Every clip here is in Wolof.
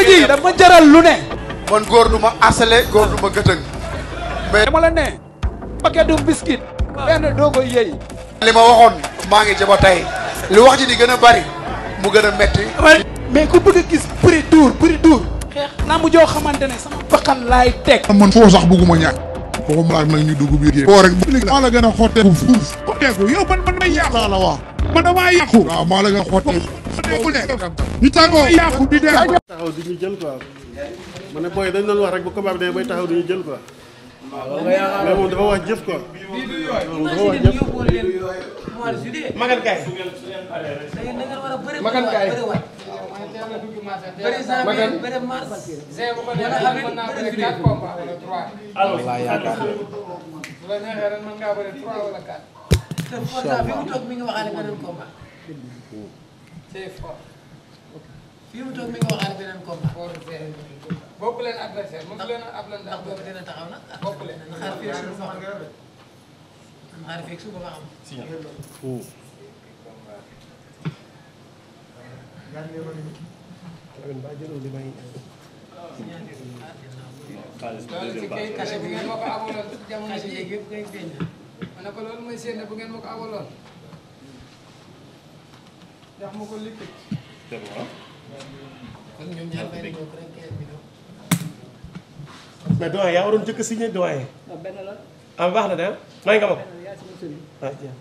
ji dama jaral lu ne. man góor du ma asale góor du ma gëtëng. mais dama la ne. paquet du biscuit. benn doo ko yëy. li ma waxoon maa ngi ci ba tey. li wax ji di gën a bari mu gën a metti. mais ku bëgg a gis prix dur. xeex naa mu joo xamante ne sama bakkan laay teg. man foo sax bëgguma ñàkk. foofu mu laaj nag ñu dugg biir géej. foo rek maa la gën a xotteeku fuuf. xotteeku yow man may yàqu laa la wax. man damaa yàqu. waaw maa la gën a xotteeku. xotteeku ne. ñu tàggoo yàqu di dee. taxaw di ñu jël quoi. ma ne booy dañ doon wax rek bu combat bi bay taxaw di ñu jël quoi. mais moom dafa wax jëf quoi. moom dafa wax jëf. Magan Gaye. Magan Gaye. loolu mooy seen bu ngeen ma ko abaloon ndax ma ko liggéey. kon ñoom ñaar fay nañu ko rek 15 millions. mais doyen yaa waroon jëkk signé doyen. benn la. ah baax na de may nga ma ko. ah tiens.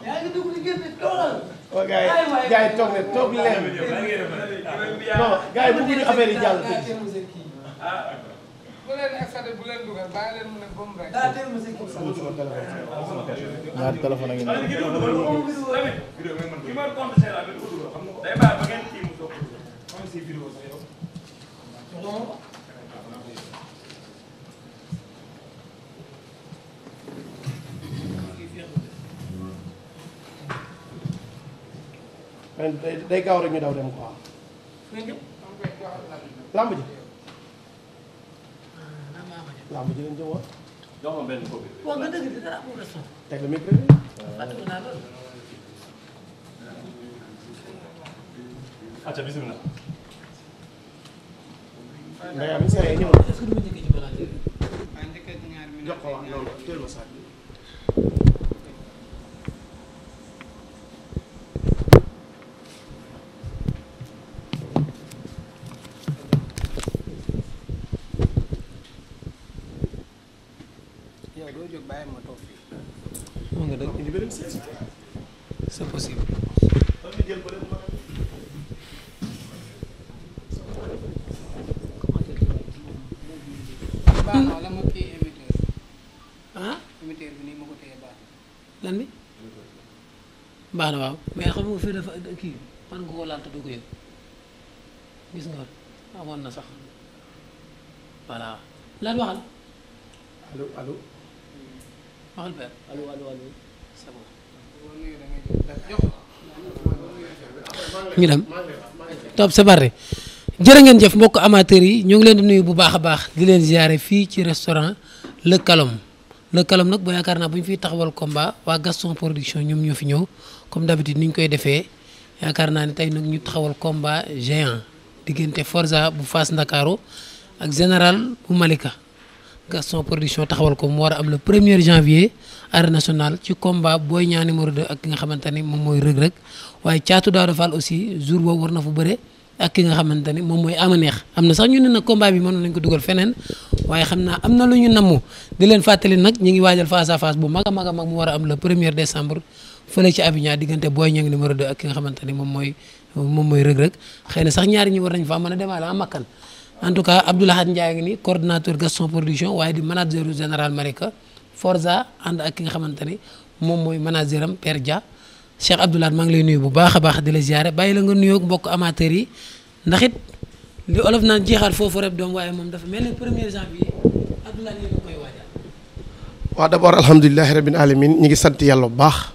yaa ngi dugg di génn toogal. waaw gars yi toog ne toog leen. non gars yi bëgguñu affaire yi jàll. bu leen excité bu leen dugal bàyyi leen mu ne ba mu rek. ñaari téléphone a ngi nii. day gaaw rek ñu daw dem quoi. lamb ji. lamb ji lañ jëm woon. jox ma benn copie. wax nga dëgg dara amul raison. teg la micro bi. fàttali naa loolu. acca bisimilah. Ndeye Amy Seye ñëw na. est-ce que du ma njëkkee ci balaa jël. jox ko wax noonu teel ma saak bi. yow doo jóg bàyyi ma toog fii. mën nga dëgg indi beneen siège. c'est possible. baax na wala ma kii émetteur. ah émetteur bi nii ma ko téye baax na. lan bi. baax na waaw mais xam nga fii dafa kii man nga koo laal te doo ko yëg gis nga amoon na sax voilà lan waxal. allo allo. waxal père. allo allo allo. c'est bon. ñu dem top c'est parti jërë ngeen jëf mbokk amateurs yi ñu ngi leen di nuyu bu baax a baax di leen ziare fii ci restaurant Le Calom nag boo yaakaar naa bu ñu fiy taxawal combat waa Gaston Production ñoom ñoo fi ñëw comme d'habitude ni ñu koy defee yaakaar naa ne tey nag ñu taxawal combat géant diggante Forza bu Fass Ndakaaru ak Général bu Malika Gaston Production taxawal ko mu war a am le 1er janvier arène nationale ci combat Boy Niang numéro 2 ak ki nga xamante ni moom mooy Reug Reug waaye Thiatou Daouda Fall aussi jour boobu war na fa bëre ak ki nga xamante ni moom mooy Ama Neex am na sax ñu ne nag combat bi mënoon nañ ko dugal feneen waaye xam naa am na lu ñu namm di leen fàttali nag ñu ngi waajal face à face bu mag a mag a mag mu war a am le 1er décembre fële ci Abidjan diggante Boy Niang numéro 2 ak ki nga xamante ni moom mooy Reug Reug xëy na sax ñaari ñi war nañ fa mën a demaale en makkan en tout cas Abdoulahad Ndiaye ngi ni coordonnateur Gaston Production waaye di manager général Malika Forza ànd ak ki nga xamante ni moom mooy manager am Père Dia Cheikh Abdoulahad maa ngi lay nuyu bu baax a baax di la ziare bàyyi la nga nuyoo mbokk amateurs yi ndax it li olof naan jeexaat foofu rek doom waaye moom dafa mel ni 1er janvier Abdoulahad yéen a koy waajal. waaw d'abord alhamdulilahi rabbil alamin ñi ngi sant yàlla bu baax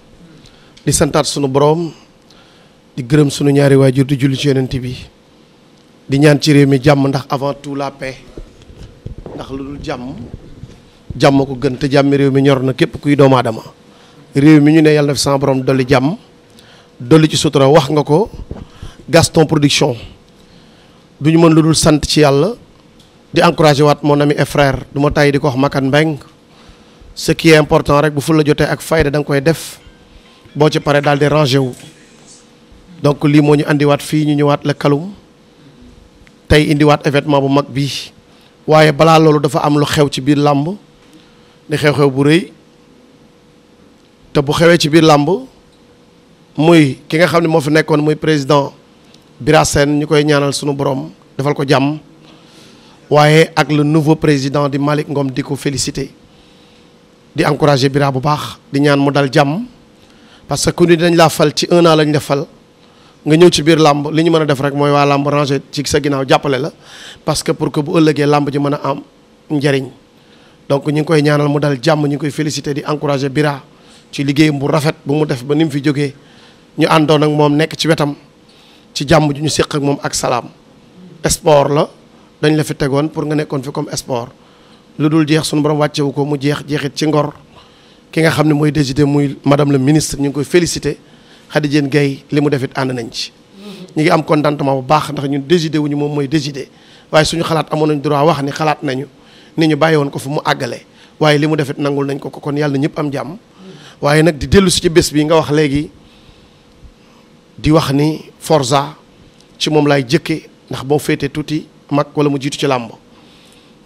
di santaat sunu borom di gërëm sunu ñaari waajur di julli ci yonent bi di ñaan ci réew mi jàmm ndax avant tout la paix ndax lu dul jàmm ko gën te jàmmi réew mi ñor na képp kuy doomu aadama réew mi ñu ne yàlla na fi sama borom dolli jàmm dolli ci sutura wax nga ko Gaston Production du ñu mën lu dul sant ci yàlla di encourager waat mon ami et frère du ma tàyyi di ko wax Makan Mbeng ce qui est important rek bu fu la jotee ak fayda da nga koy def boo ci paree daal di rangé wu donc lii moo ñu andiwaat fii ñu ñëwaat la Kaloum tey indiwaat événement bu mag bii waaye balaa loolu dafa am lu xew ci biir làmb di xew-xew bu rëy te bu xewee ci biir làmb muy ki nga xam ne moo fi nekkoon muy président Bira Sène ñu koy ñaanal sunu borom defal ko jàmm waaye ak le nouveau président di Malick Ngom di ko féliciter di encourager Bira bu baax di ñaan mu dal jàmm parce que ku ni dañ laa fal ci 1 an lañ la fal nga ñëw ci biir làmb li ñu mën a def rek mooy waa làmb ranger ci sa ginnaaw jàppale la parce que pour que bu ëllëgee làmb ji mën a am njëriñ donc ñu ngi koy ñaanal mu dal jàmm ñu ngi koy féliciter di encourager Bira ci liggéeyam bu rafet bu mu def ba ni mu fi jógee ñu àndoon ak moom nekk ci wetam ci jàmm ju ñu séq ak moom ak salaam sport la dañ la fi tegoon pour nga nekkoon fi comme sport lu dul jeex suñu borom wàccewu ko mu jeexit ci ngor ki nga xam ne mooy décidé muy madame le ministre ñu ngi koy féliciter Khady Diène Gaye li mu defit ànd nañ ci ñu ngi am contentement bu baax ndax ñun décidé wuñu moom mooy décidé waaye suñu xalaat amoon nañ droit wax ni xalaat nañu ni ñu bàyyi woon ko fu mu àggale waaye li mu defit nangul nañ ko kon yàlla ñëpp am jàmm waaye nag di dellu si ci bés bi nga wax léegi di wax ni Forza ci moom laay jëkke ndax boo féetee tuuti mag wala mu jiitu ci làmb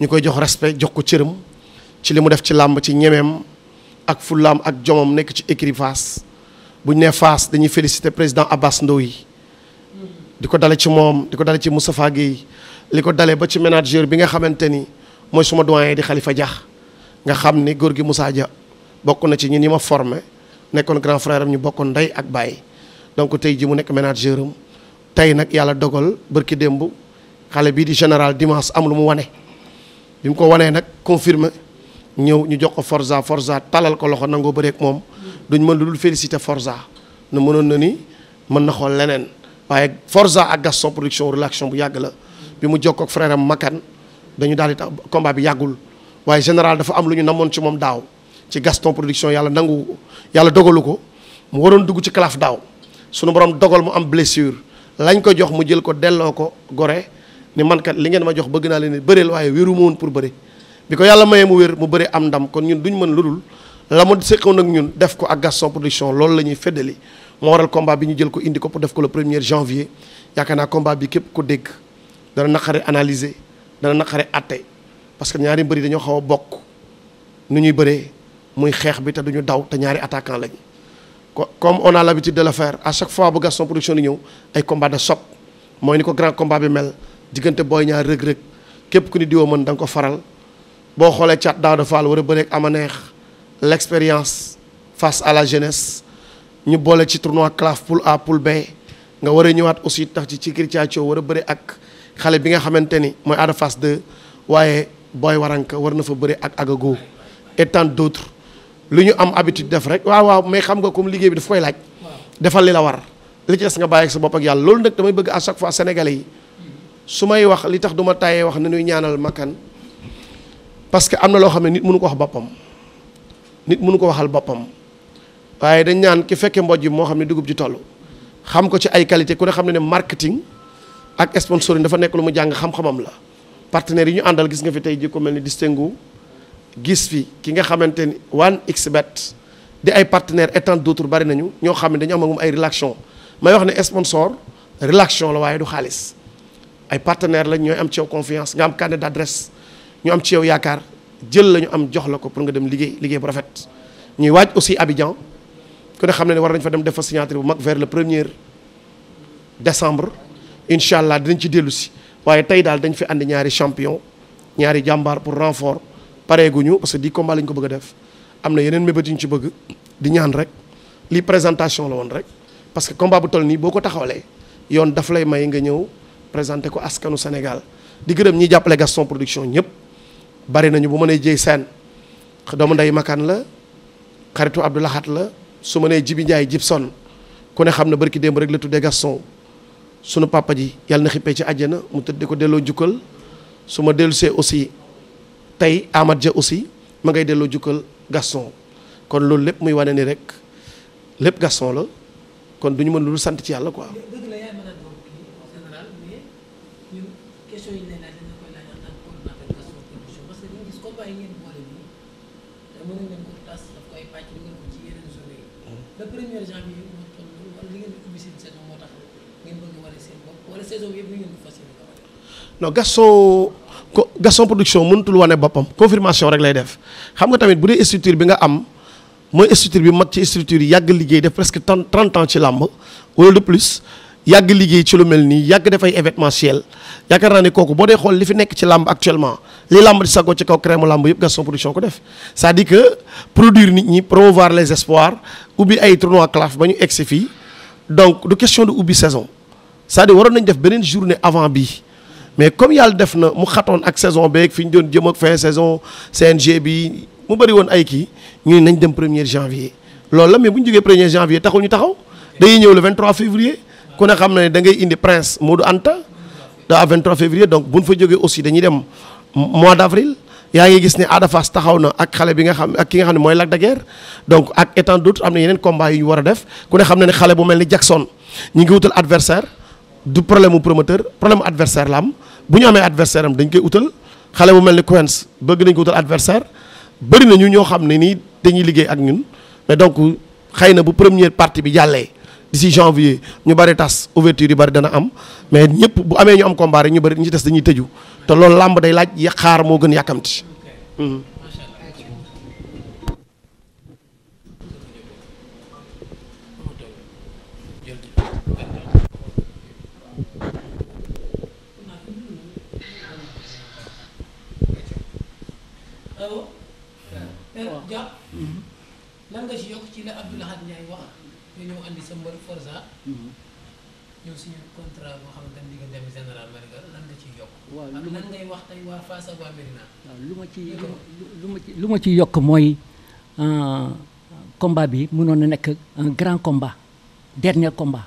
ñu koy jox respect jox ko cëram ci li mu def ci làmb ci ñemeem ak fullaam ak jomam nekk ci écurie Fass bu ñu nee Fass dañuy féliciter président Abbas Ndoye di ko dale ci moom di ko dale ci Moustapha Guèye li ko dale ba ci manager bi nga xamante ni mooy suma doyen di Khalifa Dia nga xam ni góor gi Moussa Dia bokk na ci ñun ñi ma formé nekkoon grand frère am ñu bokkoon ndey ak baay donc tey ji mu nekk manager am tey nag yàlla dogal bërki démb xale bii di général dimanche am lu mu wane bi mu ko wanee nag confirmé ñëw ñu jox ko Forza talal ko loxo nangoo bëreek moom duñ mën lu dul féliciter Forza na mënoon na ni mën na xool leneen waaye Forza ak Gaston production relation bu yàgg la bi mu jokkoo ak frère am Makan dañu daal di tax combat bi yàggul waaye général dafa am lu ñu namoon ci moom daaw ci Gaston production yàlla nangu yàlla dogalu ko mu waroon dugg ci calaf daaw sunu borom dogal mu am blessure lañ ko jox mu jël ko delloo ko gore ni man kat li ngeen ma jox bëgg naa leen bëreel waaye wéru ma woon pour bëre bi ko yàlla mayee mu wér mu bëre am ndam kon ñun duñ mën lu dul la mu seqoon ak ñun def ko ak Gaston production loolu la ñuy feddali moo waral combat bi ñu jël ko indi ko pour def ko le 1er janvier yaakaar naa combat bi képp ko dégg dana naqare analyser dana naqare atte parce que ñaari mbëri dañoo xaw a bokk nu ñuy bëree muy xeex bi te duñu daw te ñaari attaquant lañ comme on a l'habitude de le faire à chaque fois bu Gaston production di ñëw ay combat de choc mooy ni ko grand combat bi mel diggante Boy Niang Reug Reug képp ku ni diwoo mën da nga ko faral boo xoolee Thiat Daouda Fall war a bëreeg ama neex l'expérience face à la jeunesse ñu boole ci tournoi CLAF poule A poule B nga war a ñëwaat aussi tax ci Cristiano war a bëre ak xale bi nga xamante ni mooy Ada Fass 2 waaye Boy Waranka war na fa bëre ak Agago et tant d'autres lu ñu am habitude def rek waaw mais xam nga comme liggéey bi daf koy laaj defal li la war li ci des nga bàyyi ak sa bopp ak yàlla loolu nag damay bëgg à chaque fois sénégalais yi su may wax li tax du ma tàyyee wax ne ñuy ñaanal Makan parce que am na loo xam ne nit mënu ko wax boppam nit mënu ko waxal boppam waaye dañ ñaan ki fekkee mboj yi moo xam ne dugub ji toll xam ko ci ay qualité ku ne xam ne marketing ak sponsoring dafa nekk lu mu jàng xam-xamam la partenaires yi ñu àndal gis nga fi tey ji ko mel ni Distingo gis fi ki nga xamante ni 1xBet di ay partenaires et tant d'autres bari nañu ñoo xam ne dañu am ak moom ay relation may wax ne sponsor relation la waaye du xaalis ay partenaires lañ ñooy am ci yow confiance nga am carnet d'adresse ñu am ci yow yaakaar jël la ñu am jox la ko pour nga dem liggéey bu rafet ñuy waaj aussi Abidjan ku ne xam ne war nañ fa dem def fa signature bu mag vers le 1er décembre incha allah dinañ ci dellu si waaye tey daal dañ fi andi ñaari champion ñaari jàmbaar pour renfort pareeguñu parce que 10 combats lañ ko bëgg a def am na yeneen mébét yu ñu ci bëgg di ñaan rek lii présentation la woon rek parce que combat bu toll nii boo ko taxawalee yoon daf lay may nga ñëw présenté ko askanu Sénégal di gërëm ñi jàppale Gaston production ñëpp bari nañu bu ma nee Dieye Sène doomu nday Makan la xaritu Abdoulahat la su ma nee Jibi Ndiaye Gibson ku ne xam ne barki démb rek la tuddee Gaston sunu papa ji yàlla na xippee ci àjjana mu tëdd ko delloo jukkal su ma dellusee aussi tey Amad Dia aussi ma ngay delloo jukkal Gaston kon loolu lépp muy wane ni rek lépp Gaston la kon du ñu mën lu sant ci yàlla quoi. dëgg la yaay mën a doon kii général mais ñun le 1er janvier moo toll wala li ngeen di ubbi seen saison moo tax ngeen bëgg wane seen bopp wala saison bi yëpp li ngeen di fas yéene ko wane. non Gaston production mënutul wane boppam confirmation rek lay def xam nga tamit bu dee structure bi nga am mooy structure bi mag ci structure yi yàgg liggéey def presque 30 ans ci làmb wala de plus yàgg liggéey ci lu mel nii yàgg def ay événementiel yaakaar naa ne kooku boo dee xool li fi nekk ci làmb actuellement li làmb di sagoo ci kaw crème làmb yëpp Gaston production ko def c'est-à-dire que produire nit ñi promouvoir les espoirs ubbi ay tournois CLAF ba ñu egsi fii donc du question de ubbi saison c'est-à-dire waroon nañ def beneen journée avant bii mais comme yàlla def na mu xatoon ak saison beeg fi ñu doon jëm ak fin saison CNG bi mu bëri woon ay kii ñu nañ dem 1er janvier loolu la mais bu ñu jógee 1er janvier taxul ñu taxaw dañuy ñëw le 23 février ku ne xam ne da ngay indi Prince Modou Anta da 23 février donc bu ñu fa jógee aussi dañuy dem mois d'avril yaa ngi gis ne Ada Fass taxaw na ak xale bi nga xam ak ki nga xam ne mooy Lac de Guiers donc ak étant d'autres am na yeneen combat yu ñu war a def ku ne xam ne xale bu mel ni Jackson ñi ngi wutal adversaire du problème mu promoteur problème mu adversaire la am bu ñu amee adversaire am dañ koy utal xale bu mel ni Quench bëgg nañ ko utal adversaire bëri na ñu ñoo xam ne nii dañuy liggéey ak ñun mais donc xëy na bu première partie bi jàllee d'ici janvier ñu bëri tas ouverture yu bëri dana am mais ñëpp bu amee ñu am combat rek ñu bëri ñu ci des dañuy tëju te loolu làmb day laaj xaar moo gën yàkkamti. lan nga ci yokk ci la Abdou Lahad Ndiaye wax ñu ñëw andi sa mbër Forza ñëw signé contrat boo xamante ne diggante ak Général Malika lan nga ciy yokk. waaw ak lan ngay wax tey waa Fass ak waa Médina. waaw lu ma ci yokk mooy combat bi mënoon na nekk un grand combat dernier combat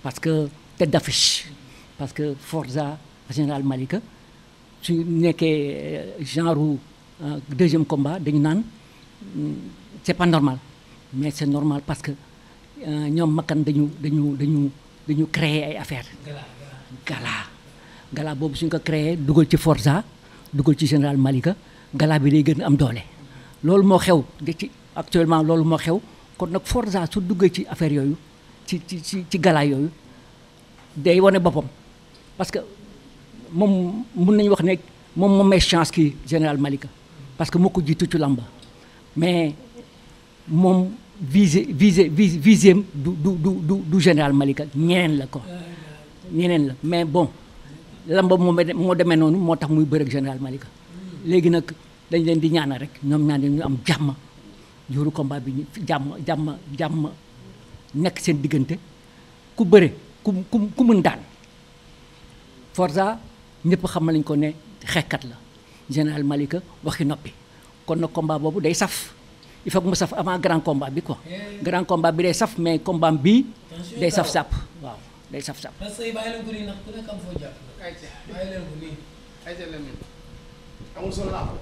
parce que tête d'affiche parce que Forza Général Malika su nekkee genre deuxième combat dañu naan c'est pas normal mais c'est normal parce que ñoom makkan dañu créer ay affaires gala boobu suñ ko créer dugal ci Forza dugal ci Général Malika gala bi day gën a am doole loolu moo xew ci actuellement loolu moo xew kon nag Forza su duggee ci affaire yooyu ci gala yooyu day wane boppam parce que moom mun nañu wax ne moom may chance kii Général Malika parce que moo ko jiitu ci lamba mais moom visé du Général Malika ñeneen la ko ñeneen la mais bon lamba moo demee noonu moo tax muy bëreeg Général Malika léegi nag dañ leen di ñaanal rek ñoom ñaan ñu am jàmm jouru combat bi ñu jàmm nekk seen diggante ku bëre ku mën daan Forza ñëpp xam nañ ko ne xeexkat la Général Malika waxi noppi kon nag combat boobu day saf il faut que mu saf avant grand combat bi quoi grand combat bi day saf mais combat bi day saf sàpp waaw day saf sàpp. parce que bàyyi leen ko nii ndax ku nekk am foo jàpp. bàyyi leen ko nii. amul sol laafa.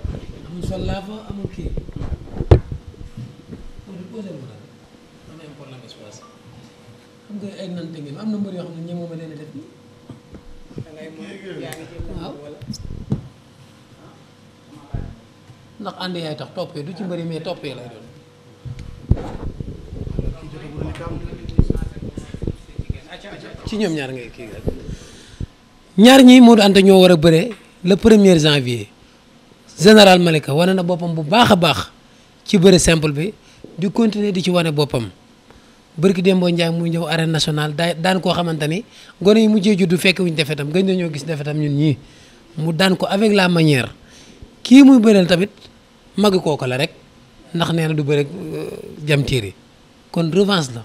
amul sol laafa amul kii. am na problème espace. xam nga ay nante ngeen am na mbër yoo xam ne ñemoo ma leen a def nii. waaw. ndax ànd yaay tax toppee du ci mbëri mais toppee lay doon. ci ñoom ñaar ngay kii ñaar ñii Modou Anta ñoo war a bëre le 1er janvier Général Malika wane na boppam bu baax a baax ci bëre simple bi di continuer di ci wane boppam bërki Dembo Ndiaye muy ñëw arène nationale daan koo xamante ni gone yi mujjee juddu fekk wuñ defetam gëj nañoo gis defetam ñun ñii mu daan ko avec la manière kii muy bëreel tamit magi kooku la rek ndax nee na du bëre jam tiiri kon revanche la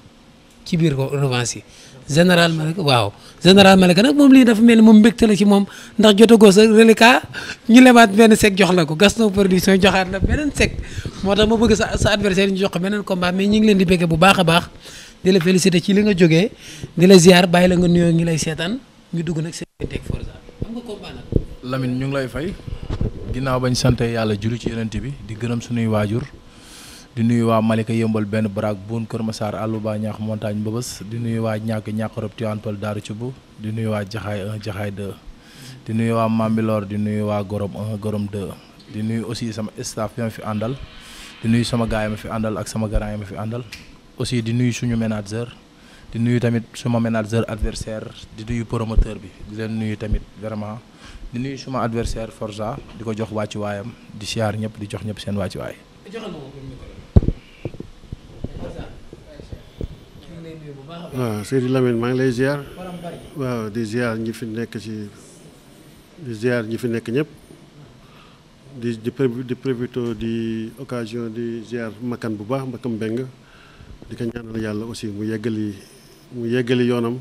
ci biir ko revanche yi Général Malika waaw Général Malika nag moom lii dafa mel ni moom mbégte la ci moom ndax jotagoo sa reliquat ñu lemaat benn sec jox la ko Gaston production joxaat la beneen sec moo tax ma bëgg sa adversaire ñu jox ko beneen combat mais ñu ngi leen di béggee bu baax a baax di la féliciter ci li nga jógee di la ziar bàyyi la nga nuyoo ngi lay seetaan ñu dugg nag seen teg Forza am nga combat nag. Lamine ñu ngi lay fay ginnaaw bañ sante yàlla julli ci yonent bi di gërëm suñuy waajur di nuyu waa Malika yëmbal benn baraag buun Kër Massar Alouba ñaax montagne Mbëbës di nuyu waa ñàkk rob Tivaouane Peulh Daaru Cubb di nuyu waa Jaxaay 1 Jaxaay 2 di nuyu waa Mambilor di nuyu waa Gorom 1 Gorom 2 di nuyu aussi sama staff yi ma fi àndal di nuyu sama gaay yi ma fi àndal ak sama grand yi ma fi àndal aussi di nuyu suñu manager di nuyu tamit suma manager adversaire di nuyu promoteur bi di leen nuyu tamit vraiment di nuyu suma adversaire Forza di ko jox wàccu waayam di siyaar ñëpp di jox ñëpp seen wàccu waay. waaw Seydi Lamine maa ngi lay ziar waaw di ziar ñi fi nekk ñëpp di profité di occasion di ziar makan bu baax Makam Mbeng di ko ñaanal yàlla aussi mu yeggali yoonam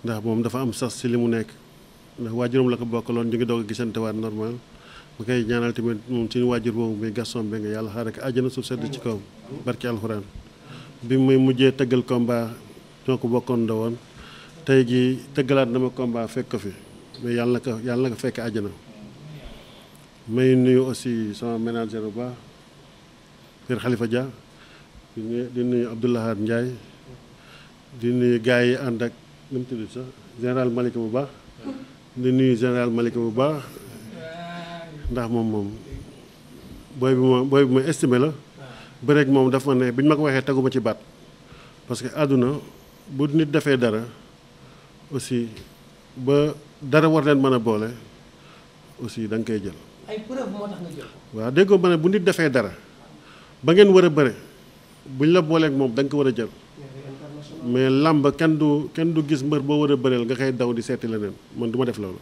ndax moom dafa am sas ci li mu nekk ndax waajuram la ko bokkaloon ñu ngi doog a gisante waat normal bu koy ñaanal tamit moom suñu waajur boobu muy Gaston Mbeng yàlla xaaral ko àjjana suuf sedd ci kawam barki alxuraan bi muy mujjee tëggal combat ñoo ko bokkoon da woon tey jii tëggalaat na ma combat fekk ko fi mais yàlla na ko fekk àjjana may nuyu aussi sama manager bu baax Père Khalifa Dia di nuyu Abdoulahad Ndiaye di nuyu gars yi ànd ak nu mu tudd sax général Malika bu baax di nuyu général Malika bu baax ndax moom booy bi ma estimé la bëreeg moom dafa ma ne bi ñu ma ko waxee teguma ci baat parce que àdduna bu nit defee dara aussi ba dara war leen mën a boole aussi da nga koy jël. ay preuve moo tax nga jël. waaw déggoo ma ne bu nit defee dara ba ngeen war a bëre buñ la booleeg moom da nga ko war a jël mais làmb kenn du gis mbër boo war a bëreel nga koy daw di seeti leneen man du ma def loolu.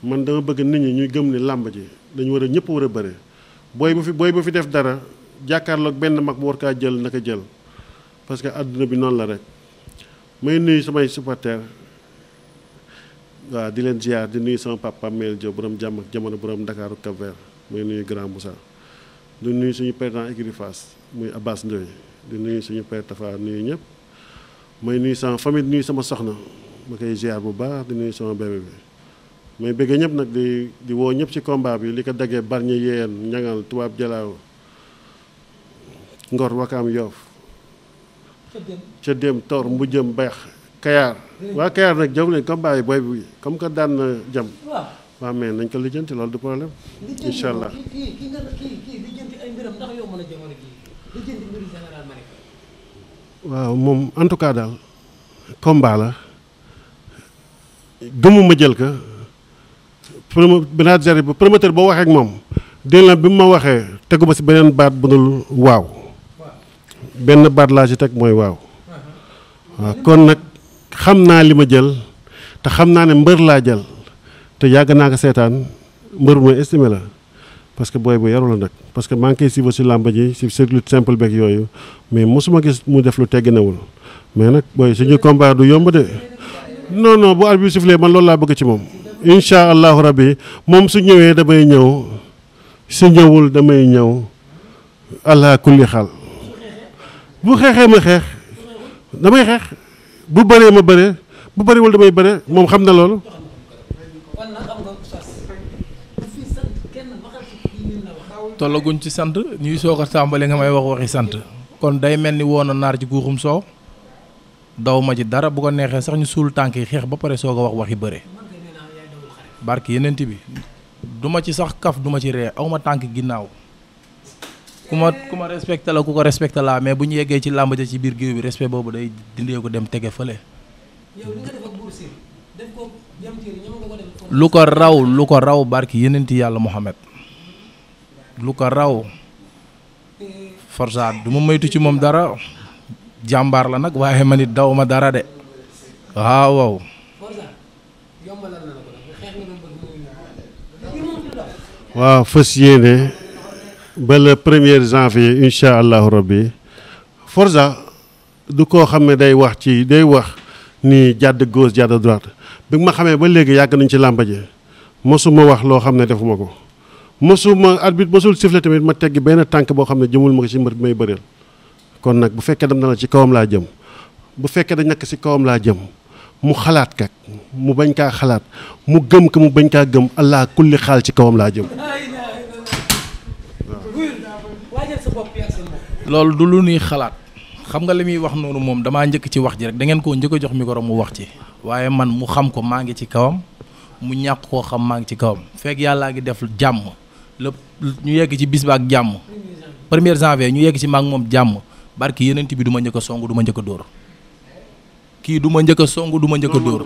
man dama bëgg nit ñi ñuy gëm ni làmb ji dañu war a ñëpp war a bëre booy bu fi def dara. jàkkaarloog benn mag bu war kaa jël naka jël parce que àdduna bi noonu la rek may nuyu samay supporters waaw di leen ziar di nuyu sama papa Mel Diop borom jàmm ak jamono borom Ndakaaru Cap Vert muy nuyu Grand Moussa di nuyu suñu président écurie Fass muy Abbas Ndoye di nuyu suñu père Tafa nuyu ñëpp may nuyu sama famille nuyu sama soxna ma koy ziar bu baax di nuyu sama bébé bi may bëggee ñëpp nag di woo ñëpp ci combat bi li ko daggee Bargny Yéen Ñangal Tubaab Jalaaw Ngor Wakaam Yoof ca dem Tor Mbujëm Beex Kayaar waa Kayaar nag jaw leen combat yi booy bi comme que daan na jam waaw mais nañ ko lijjanti loolu du problème incha allah waaw moom en tout cas daal combat la gëmuma jël ka manager bi promoteur boo waxee ak moom dén la bi mu ma waxee tegu ma si beneen baat bu dul waaw benn baat laa ci teg mooy waaw waaw kon nag xam naa li ma jël te xam naa ne mbër laa jël te yàgg naa ko seetaan mbër bu may estimé la parce que booy bu yaru la nag parce que maa ngi koy suivre si làmb ji si lutte simple beeg yooyu mais mosuma gis mu def lu tegginawul mais nag booy suñu combat du yomb de non bu arbitre sifflé man loolu laa bëgg ci moom incha allahu rabbi moom su ñëwee damay ñëw su ñëwul damay ñëw allah kulli xaal bu xeexee ma xeex damay xeex bu bëree ma bëree bu bëriwul damay bëre moom xam na loolu. tollaguñ ci sant ñuy soog a tàmbali nga may wax waxi sant kon day mel ni woon na naar ci guuxum soow daw ma ci dara bu ko neexee sax ñu suul tànk yi xeex ba pare soog a wax waxi bëre barki yeneen bi du ma ci sax kaf du ma ci ree aw ma tànk ginnaaw ku ma respecté la ku ko respecté la mais bu ñu yeggee ci làmb ja ci biir géew bi respect boobu day dindee ko dem tege fële. lu ko raw barki yeneen yàlla Muhammad lu ko raw Forza du ma moytu ci moom dara jàmbaar la nag waaye man it daw ma dara de waaw. waaw fas yéene ba le 1er janvier incha allahu rabbi Forza du koo xam ne day wax ni jàdd gauche jàdd droite bi ma xamee ba léegi yàgg nañ ci làmba ji mosuma wax loo xam ne defuma ko mosuma arbitre mosul sifflé tamit ma teggi benn tànk boo xam ne jëmul ma ko ci mbër bi may bëreel kon nag bu fekkee dem na la ci kawam laa jëm bu fekkee dañ nekk ci kawam laa jëm mu xalaat kak mu bañ kaa xalaat mu gëm ko mu bañ kaa gëm allah kulli xaal ci kawam laa jëm. loolu du lu ñuy xalaat xam nga li muy wax noonu moom damaa njëkk ci wax ji rek da ngeen koo njëkk a jox micro mu wax ci waaye man mu xam ko maa ngi ci kawam mu ñàkk koo xam maa ngi ci kawam fekk yàllaa ngi def jàmm lépp ñu yegg ci bis ba ak jàmm 1er janvier ñu yegg ci maag moom jàmm barki yeneen bi du ma njëkk a song du ma njëkk a dóor kii du ma njëkk a song du ma njëkk a dóor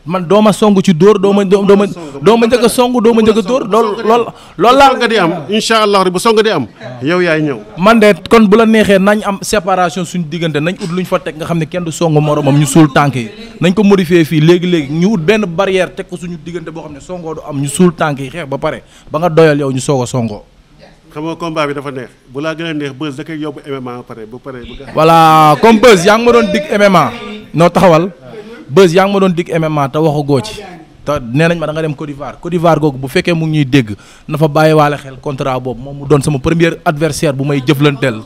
man doo ma song ci dóor doo ma njëkk a song doo ma njëkk a dóor loolu laa nga di am incha allah bu song di am yow yaay ñëw. man de kon bu la neexee nañ am séparation suñu diggante nañ ut luñ fa teg nga xam ne kenn du song moromam ñu suul tànk yi nañ ko modifier fii léegi ñu ut benn barrière teg ko suñu diggante boo xam ne songoo du am ñu suul tànk yi xeex ba pare ba nga doyal yow ñu soog a songoo. xam nga combat bi dafa neex bu laa gën a neex Beuz da koy yóbbu MMA ba pare bu pare. voilà comme Beuz yaa ngi ma doon dig MMA noo taxawal Beuz yaa ngi ma doon dig MMA te waxu goo ci te nee nañ ma da nga dem Côte d'Ivoire googu bu fekkee mu ngi ñuy dégg na fa bàyyiwaale xel contrat boobu moom mu doon sama premier adversaire bu may jëflanteel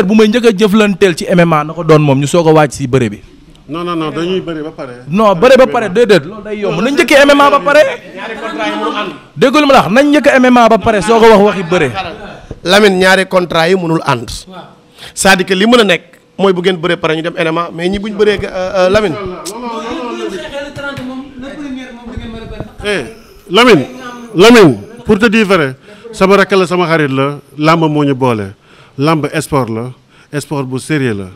bu may njëkk a jëflanteel ci MMA na ko doon moom ñu soog a wàcc si bëre bi. non dañuy bëre ba pare. non bëre ba pare déedéet loolu day yomb nañ njëkkee MMA ba pare. déggul ma la wax nañ njëkk MMA ba pare soog a wax waxi bëre. Lamine ñaari contrat yi mënul ànd c'est-à-dire que li mën a nekk mooy bu ngeen bëree pare ñu dem MMA mais ñi buñ bëree Lamine. Lamine pour te dire vrai sama rakk la sama xarit la làmb moo ñu boole làmb sport la sport bu sérieux la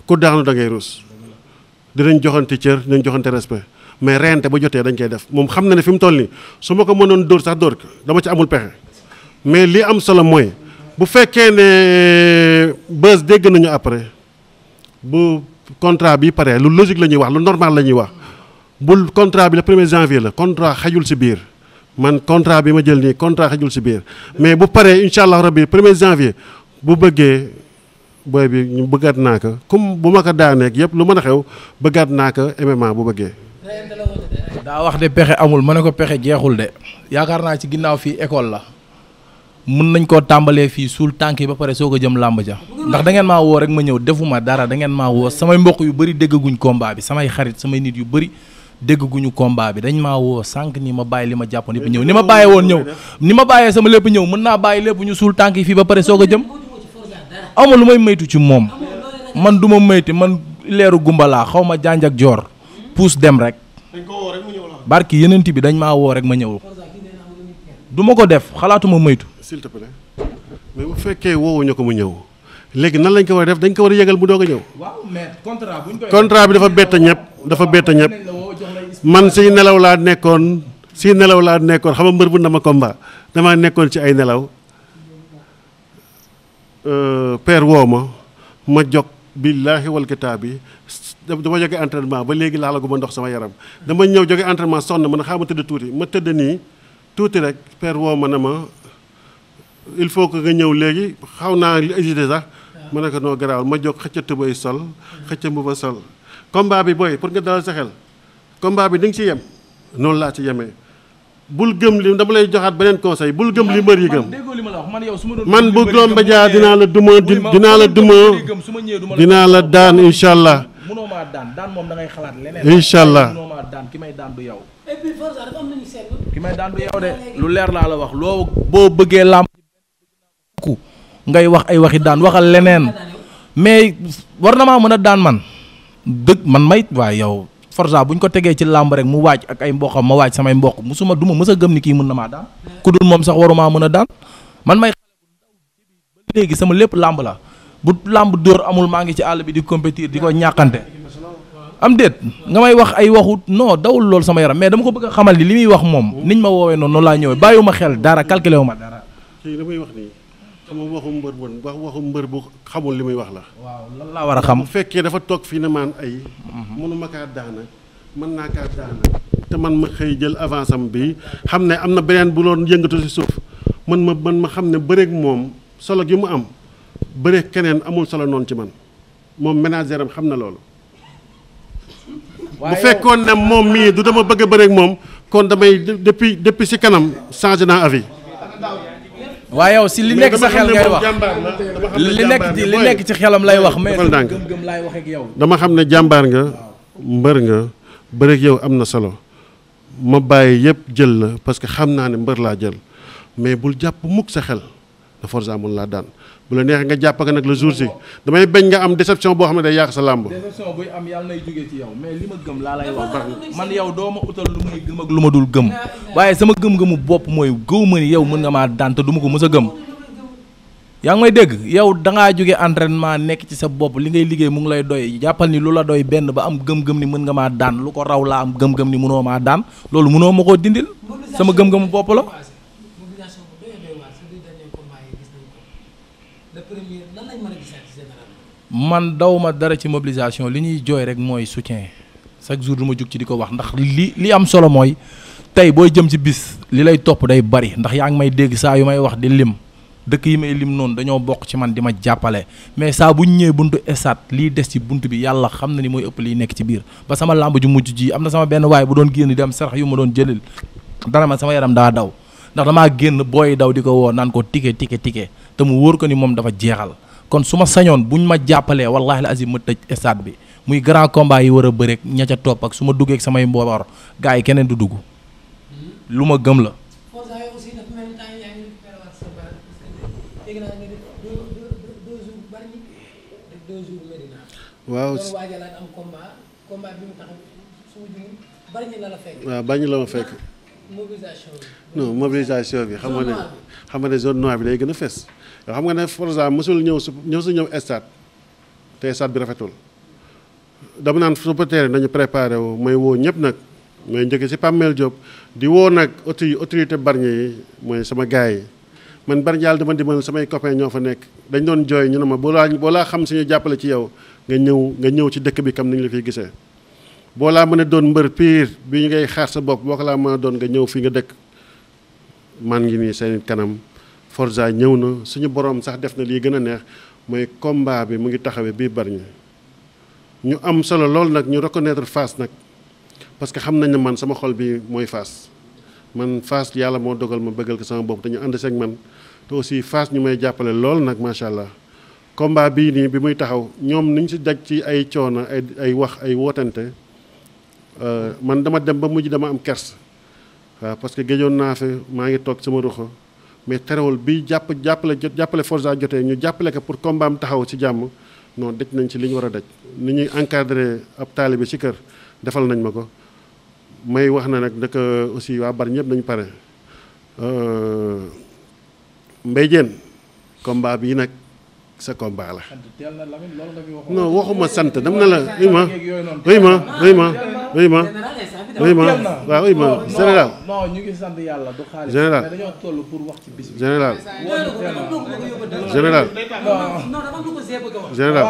ku daanu da ngay rus dinañ joxante cër dinañ joxante respect mais reyante ba jotee dañ koy def moom xam na ne fi mu toll nii su ma ko mënoon dóor sax dóor ko dama ci amul pexe mais li am solo mooy bu fekkee ne Beuz dégg nañu après bu contrat bi pare lu logique la ñuy wax lu normal la ñuy wax bul contrat bi le 1er janvier la contrat xajul si biir man contrat bi ma jël nii contrat xajul si biir mais bu paree incha allah rabbi 1er janvier bu bëggee booy bi ñu bëggaat naa ko comme bu ma ko daaneeg yëpp lu mën a xew bëggaat naa ko MMA bu bëggee. daa wax de pexe amul ma ne ko pexe jeexul de yaakaar naa ci ginnaaw fii école la mun nañ koo tàmbalee fii suul tànk yi ba pare soo ko jëm làmb ja ndax da ngeen maa woo rek ma ñëw defuma dara da ngeen maa woo samay mbokk yu bëri déggaguñ combat bi samay xarit samay nit yu bëri déggaguñu combat bi dañ maa woo sànq ni ma bàyyi li ma jàppoon yëpp ñëw ni ma bàyyee woon ñëw ni ma bàyyee sama lépp ñëw mën naa bàyyi lépp ñu suul tànk yi fii ba pare soog a jëm amul lu may maytu ci moom man du ma mayti man leeru gumbalaa xaw ma janj ak joor puus dem rek barki yeneen bi dañ maa woo rek ma ñëw du ma ko def xalaatuma maytu s'il te plaît mais bu fekkee woowuñu ko mu ñëw léegi nan lañ ko war a def dañ ko war a yëgal mu doog a ñëw. waaw mais contrat bi dafa bett ñëpp man si nelaw laa nekkoon xam nga mbër bu na ma combat damaa nekkoon ci ay nelaw père woo ma jog billaahi wal kitaabi dama jóge entraînement ba léegi laa la gu ma ndox sama yaram dama ñëw jóge entraînement sonn ma ne xaaral ma tëdd tuuti ma tëdd nii tuuti rek père woo ma ne ma il faut que nga ñëw léegi xaw naa hésité sax ma ne ko noo garaawal ma jóg xëcc tubay sol xëcc mbuba sol combat bi booy pour nga dalal sa xel combat bi di nga ci yem noonu laa ci yemee bul gëm li dama lay joxaat beneen conseil bul gëm li mbër yi gëm man bu Lomba Dia dinaa la duma dinaa la daan incha allah incha allah ki may daan du yow ki may daan du yow de lu leer laa la wax loo boo bëggee làmb ku ngay wax ay waxi daan waxal leneen mais war na maa mën a daan man dëgg man may waaye yow Forza bu ñu ko tegee ci làmb rek mu waaj ak ay mboqam ma waaj samay mboq musuma duma mës a gëm ni kii mën na maa daan ku dul moom sax warumaa mën a daan man may ba léegi sama lépp làmb la bu làmb dóor amul maa ngi ci àll bi di compétir di ko ñàkkante am déet nga may wax ay waxu non dawul loolu sama yaram mais dama ko bëgg a xamal ni li muy wax moom niñ ma woowee noonu laa ñëwee bàyyiwuma xel dara calculé wu ma dara. kii damay wax nii xam nga waxu mbër bu xamul li muy wax la. waaw lan laa war a xam. bu fekkee dafa toog fii ne maan ay. mënuma kaa daana mën naa kaa daana te man ma xëy jël avance am bi xam ne am na beneen bu doon yëngatu si suuf man ma xam ne bëreeg moom solo gi mu am bëreeg keneen amul solo noonu ci man moom ménagère am xam na loolu. bu fekkoon ne moom mii du dama bëgg a bëreeg moom kon damay depuis si kanam changé naa avis. waaye yow si li nekk sa xel ngay wax li nekk ci xelam lay wax mais gëm laay wax ak yow. dama xam ne jàmbaar nga mbër nga bëreeg yow am na solo ma bàyyi yëpp jël la parce que xam naa ne mbër laa jël mais bul jàpp mukk sa xel de Forza mun laa daan bu la neexee nga jàpp ak nag le jour si damay bañ nga am déception boo xam ne day yàq sa làmb. déception buy am yàlla nay jógee ci yow mais li ma gëm laa lay wax man yow doo ma utal lu may gëm ak lu ma dul gëm waaye sama gëm-gëmu bopp mooy gëw ma ni yow mën nga maa daan te du ma ko mës a gëm yaa ngi may dégg yow da ngaa jóge entraînement nekk ci sa bopp li ngay liggéey mu ngi lay doy jàppal ni lu la doy benn ba am gëm-gëm ni mën nga maa daan lu ko raw laa am gëm-gëm ni mënoo maa daan loolu mënoo ma koo dindil sama gëm-gëmu bopp la. man daw ma dara ci mobilisation li ñuy jooy rek mooy soutien chaque jour du ma jug ci di ko wax ndax li am solo mooy tey booy jëm ci bis li lay topp day bari ndax yaa ngi may dégg saa yu may wax di lim dëkk yi may lim noonu dañoo bokk ci man di ma jàppale mais saa bu ñu ñëwee buntu estat lii des ci bunt bi yàlla xam na ni mooy ëpp liy nekk ci biir ba sama làmb ju mujj ji am na sama benn waay bu doon génn dem sarax yu ma doon jëlil dara man sama yaram daa daw ndax damaa génn booy daw di ko woo naan ko tike te mu wóor ko ni moom dafa jeexal kon su ma sañoon buñ ma jàppalee wallaahi la azim ma tëj stade bi muy grand combat yi war a bëreek ña ca topp ak su ma duggee ak samay mbooloo gars yi keneen du dugg lu ma gëm la. waaw waaw bañ la ma fekk. non mobilisation bi xam nga ne zone noire bi day gën a fes yoo xam nga ne Forza mosul ñëw stade te stade bi rafetul dama naan supporter nañu préparé wu may woo ñëpp nag may njëkk ci Pamel Diop di woo nag autorité Bargny yi mooy sama gars yi man Bargny yàlla dama dimbal samay copains ñoo fa nekk dañ doon jooy ñu ne ma boo laa xam suñu jàppale ci yow nga ñëw ci dëkk bi kam ni ñu la fiy gisee boo laa mën a doon mbër pire bi ñu ngay xaar sa bopp boo ko laa mën a doon nga ñëw fi nga dëkk man ngi nii seen kanam Forza ñëw na suñu borom sax def na lii gën a neex mooy combat bi mu ngi taxawee bii Bargny ñu am solo lool nag ñu reconnaître Fass nag parce que xam nañ ne man sama xol bi mooy Fass man Fass yàlla moo dogal ma bëggal ko sama bopp te ñu ànd seeg man te aussi Fass ñu may jàppale lool nag macha allah combat bii nii bi muy taxaw ñoom niñ si daj ci ay coono ay wax ay wootante man dama dem ba mujj dama am kers waaw parce que géjoon naa fi maa ngi toog sama ruxa mais terewul bi jàppale Forza jotee ñu jàppale ko pour combat am taxaw ci jàmm non daj nañ ci li ñu war a daj ni ñuy encadré ab taalibe ci kër defal nañ ma ko may wax na nag dëkk aussi waa Bargny ñëpp nañu pare Mbaye Diène combat bii nag sa combat la non waxuma sant dam na la uy ma waaw uy ma général non ñu ngi sant yàlla du xaalis général mais dañoo toll pour wax ci bis bi général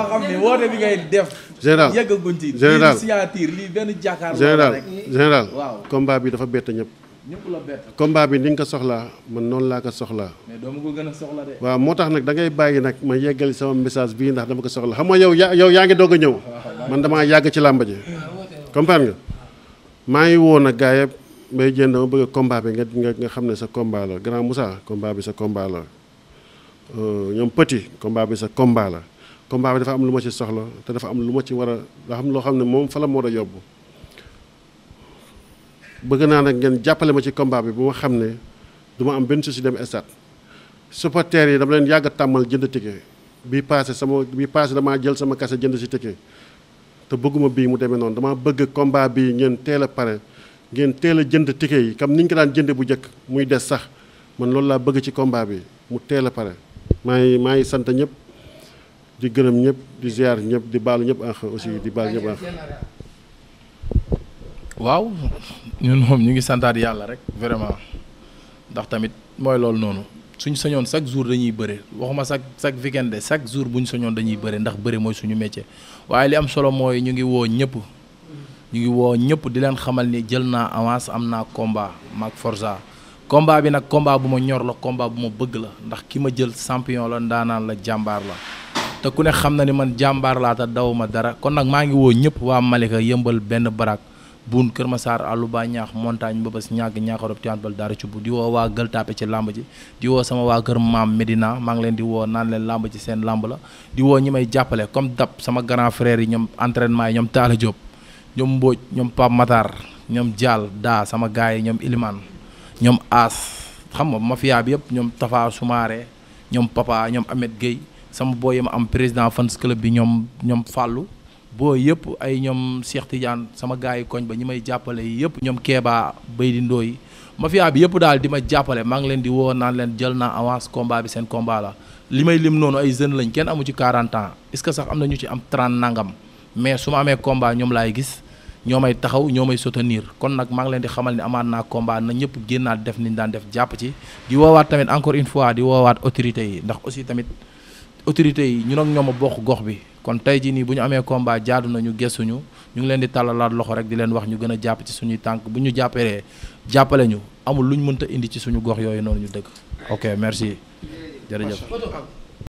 xam ne woote bi ngay def général yeggaguñ ci général signature lii benn jàkkaar général waaw combat bi dafa bett ñëpp la bett combat bi ni nga ko soxlaa man noonu laa ko soxlaa mais doo ma ko gën a soxla de waaw moo tax nag da ngay bàyyi nag ma yeggali sama message bii ndax dama ko soxla xam nga yow yaa ngi doog a ñëw man damaa yàgg ci làmba ji comprendre nga maa ngi woon nag gars yëpp Mbaye Diène dama bëgg combat bi nga xam ne sa combat la grand Moussa combat bi sa combat la ñoom petit combat bi sa combat la combat bi dafa am lu ma ci soxla te dafa am lu ma ci war a daa xam loo xam ne moom fa la moo a yóbbu bëgg naa nag ngeen jàppale ma ci combat bi bu ma xam ne du ma am benn souci dem stade supporters yi dama leen yàgg a tàmmal jënd ticket bii passé damaa jël sama kase jënd si ticket te bëgguma bii mu demee noonu dama bëgg combat bii ngeen teel a pare ngeen teel a jënd ticket yi comme ni ñu ko daan jënde bu njëkk muy des sax man loolu laa bëgg ci combat bi mu teel a pare maa ngi sant ñëpp di gërëm ñëpp di ziar ñëpp di baalu ñëpp àq aussi di baalu ñëpp àq waaw ñun moom ñu ngi santaat yàlla rek vraiment ndax tamit mooy loolu noonu suñ sañoon chaque jour dañuy bëre waxuma chaque weekend de chaque jour buñ sañoon dañuy bëre ndax bëre mooy suñu métier waaye li am solo mooy ñu ngi woo ñëpp di leen xamal ni jël naa avance am naa combat maak Forza combat bi nag combat bu ma ñor la combat bu ma bëgg la ndax ki ma jël champion la ndaanaan la jàmbaar la te ku ne xam na ni man jàmbaar laa te daw ma dara kon nag maa ngi woo ñëpp waa Malika yëmbal benn barak buun Kër Massar Alouba ñaax montagne mbëbës ñaaxarop tianbal daara cubb di woo waa Gueule Tapée ci làmb ji di woo sama waa kër maam Medina maa ngi leen di woo naan leen làmb ci seen làmb la di woo ñi may jàppale comme dab sama grand frère yi ñoom entraînement yi ñoom Talla Diop ñoom Mbodj ñoom Pape Matar ñoom Diall daa sama gars yi ñoom Ilimane ñoom As xam nga mafia bi yëpp ñoom Tafa Soumaré ñoom Papa ñoom Ahmed Gueye sama booy yi ma am président fans club bi ñoom Fallou boo yëpp ay ñoom Cheikh Tidiane sama gars yi koñ ba ñi may jàppale yëpp ñoom Kéba Baydi Ndooy mafia bi yëpp daal di ma jàppale maa ngi leen di woo naan leen jël naa avance combat bi seen combat la li may lim noonu ay jeunes lañ kenn amu ci 40 ans est-ce que sax am na ñu ci am 30 nangam mais su ma amee combat ñoom laay gis ñoo may taxaw ñoo may soutenir kon nag maa ngi leen di xamal ni amaat naa combat na ñëpp génnaat def ni ñu daan def jàpp ci di woowaat tamit encore une fois di woowaat autorités yi ndax aussi tamit autorités yi ñun ak ñoom a bokk gox bi kon tey jii nii bu ñu amee combat jaadu nañu gëstuñu ñu ngi leen di tàllalaat loxo rek di leen wax ñu gën a jàpp ci suñuy tànk bu ñu jàppalee jàppale ñu amul lu ñu mënta indi ci suñu gox yooyu noonu ñu dëkk ok merci jërëjëf